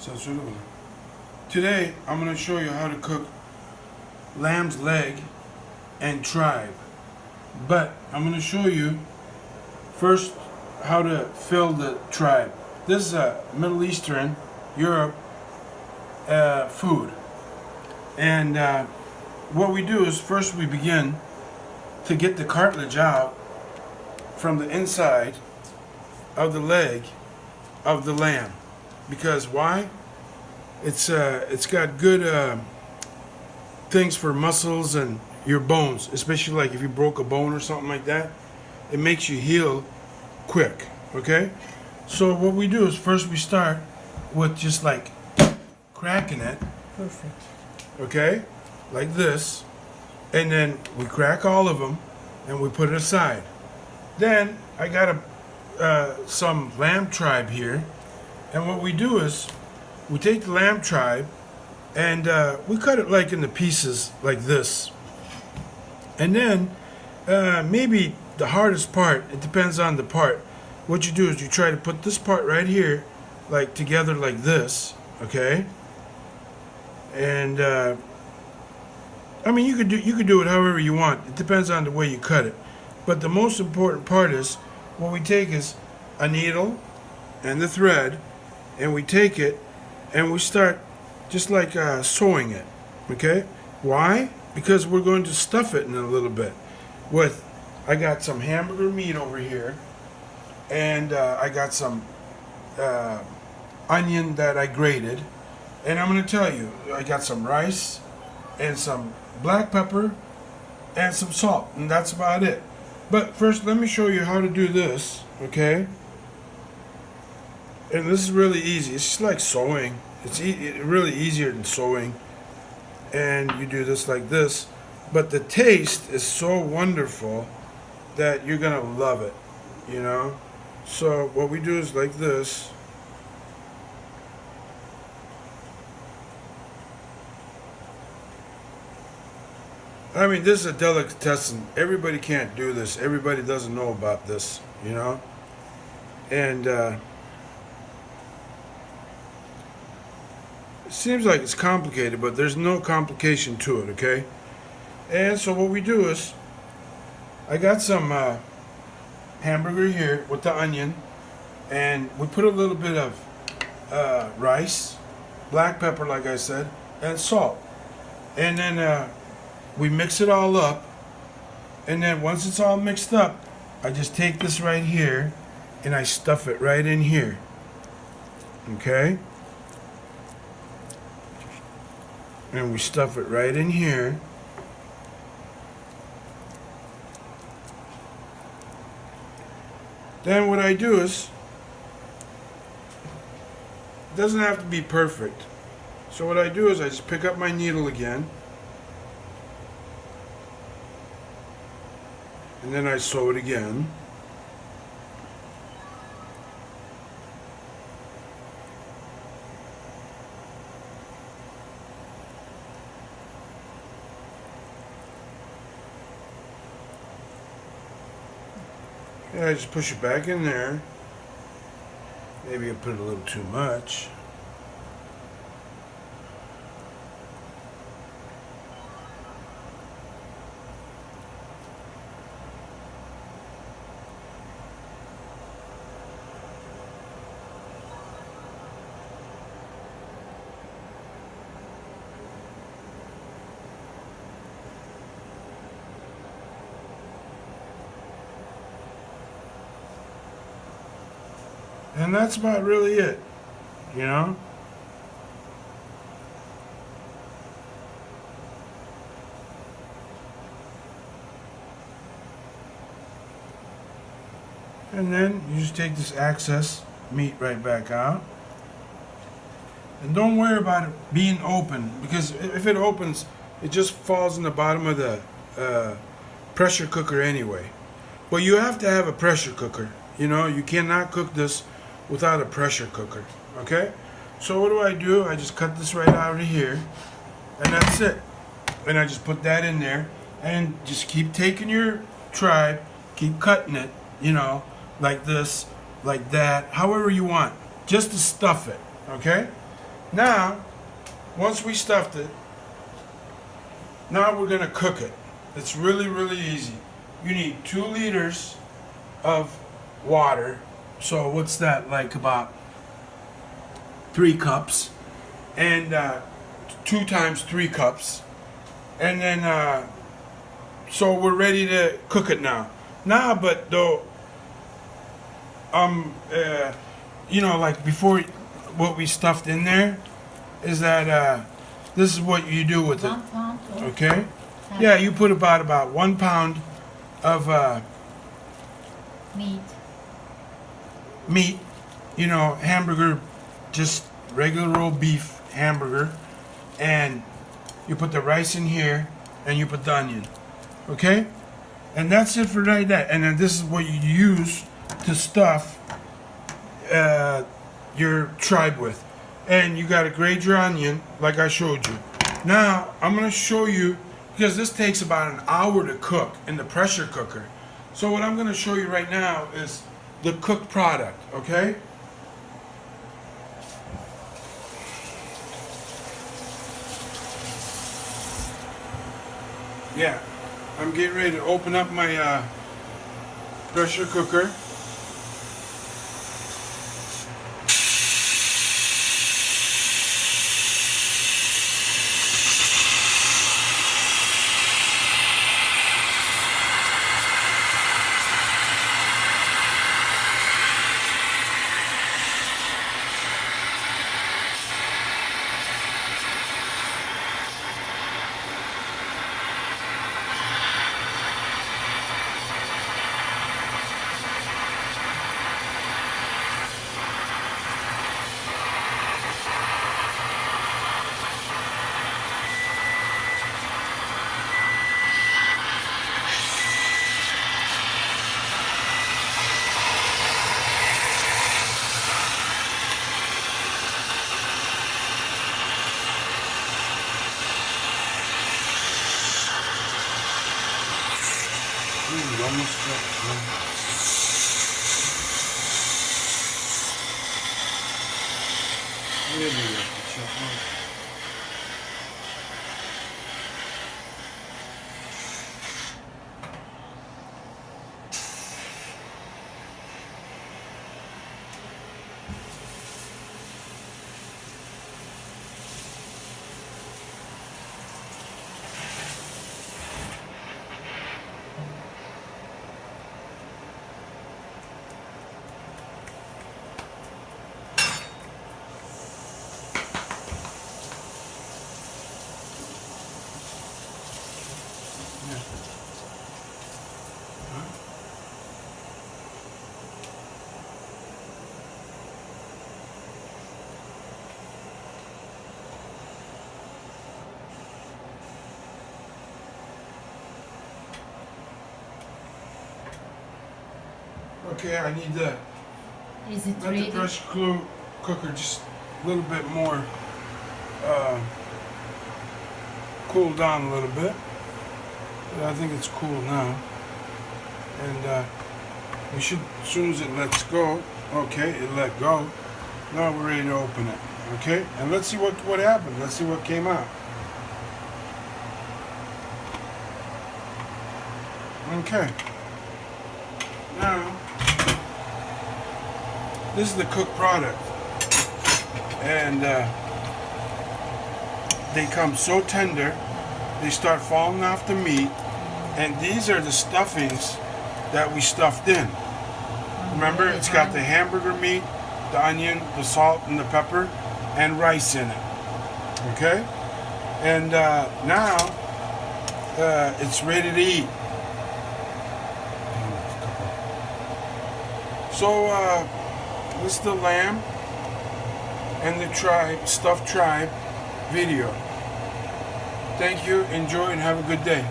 Salud. Today I'm going to show you how to cook lamb's leg and tribe. But I'm going to show you first how to fill the tribe. This is a Middle Eastern, Europe food. And what we do is first we begin to get the cartilage out from the inside of the leg of the lamb. Because why? It's got good things for muscles and your bones, especially like if you broke a bone or something like that. It makes you heal quick. Okay? So what we do is first we start with just like cracking it. Perfect. Okay? Like this. And then we crack all of them and we put it aside. Then I got some lamb tribe here. And what we do is we take the lamb tribe and we cut it like into pieces like this. And then maybe the hardest part, it depends on the part. What you do is you try to put this part right here like together like this, okay? And I mean you could do it however you want. It depends on the way you cut it. But the most important part is what we take is a needle and the thread, and we take it and we start just like sewing it. Okay? Why? Because we're going to stuff it in a little bit. I got some hamburger meat over here, and I got some onion that I grated, and I'm going to tell you, I got some rice and some black pepper and some salt, and that's about it. But first, let me show you how to do this, okay? And this is really easy. It's just like sewing. It's really easier than sewing. And you do this like this. But the taste is so wonderful that you're going to love it, you know? So what we do is like this. I mean, this is a delicatessen. Everybody can't do this. Everybody doesn't know about this, you know? And it seems like it's complicated, but there's no complication to it, okay? And so what we do is, I got some hamburger here with the onion, and we put a little bit of rice, black pepper, like I said, and salt. And then we mix it all up, and then once it's all mixed up, I just take this right here and I stuff it right in here. Okay? And we stuff it right in here. Then what I do is, it doesn't have to be perfect. So what I do is I just pick up my needle again, and then I sew it again. And I just push it back in there. Maybe I put a little too much. And that's about really it, you know? And then you just take this excess meat right back out. And don't worry about it being open, because if it opens, it just falls in the bottom of the pressure cooker anyway. But you have to have a pressure cooker. You know, you cannot cook this without a pressure cooker, okay? So what do? I just cut this right out of here, and that's it. And I just put that in there, and just keep taking your tribe, keep cutting it, you know, like this, like that, however you want, just to stuff it, okay? Now, once we stuffed it, now we're gonna cook it. It's really, really easy. You need 2 liters of water. So what's that, like about 3 cups? And 2 times 3 cups. And then, so we're ready to cook it now. Now, but though, you know, like before, what we stuffed in there is that this is what you do with it. 1 pound. Okay? Yeah, you put about 1 pound of meat, you know, hamburger, just regular old beef hamburger, and you put the rice in here, and you put the onion. Okay? And that's it for right there. And then this is what you use to stuff your tribe with. And you got to grate your onion, like I showed you. Now, I'm going to show you, because this takes about an hour to cook in the pressure cooker. So what I'm going to show you right now is the cooked product, okay? Yeah, I'm getting ready to open up my pressure cooker. Almost okay, I need to Is it let ready? the pressure cooker just a little bit more cool down a little bit. But I think it's cool now. And we should, as soon as it lets go, okay, it let go. Now we're ready to open it, okay? And let's see what happened. Let's see what came out. Okay. Now, this is the cooked product. And they come so tender, they start falling off the meat. And these are the stuffings that we stuffed in. Remember, it's got the hamburger meat, the onion, the salt, and the pepper, and rice in it. Okay? And now, it's ready to eat. So, this is the lamb and the stuffed tribe video. Thank you, enjoy, and have a good day.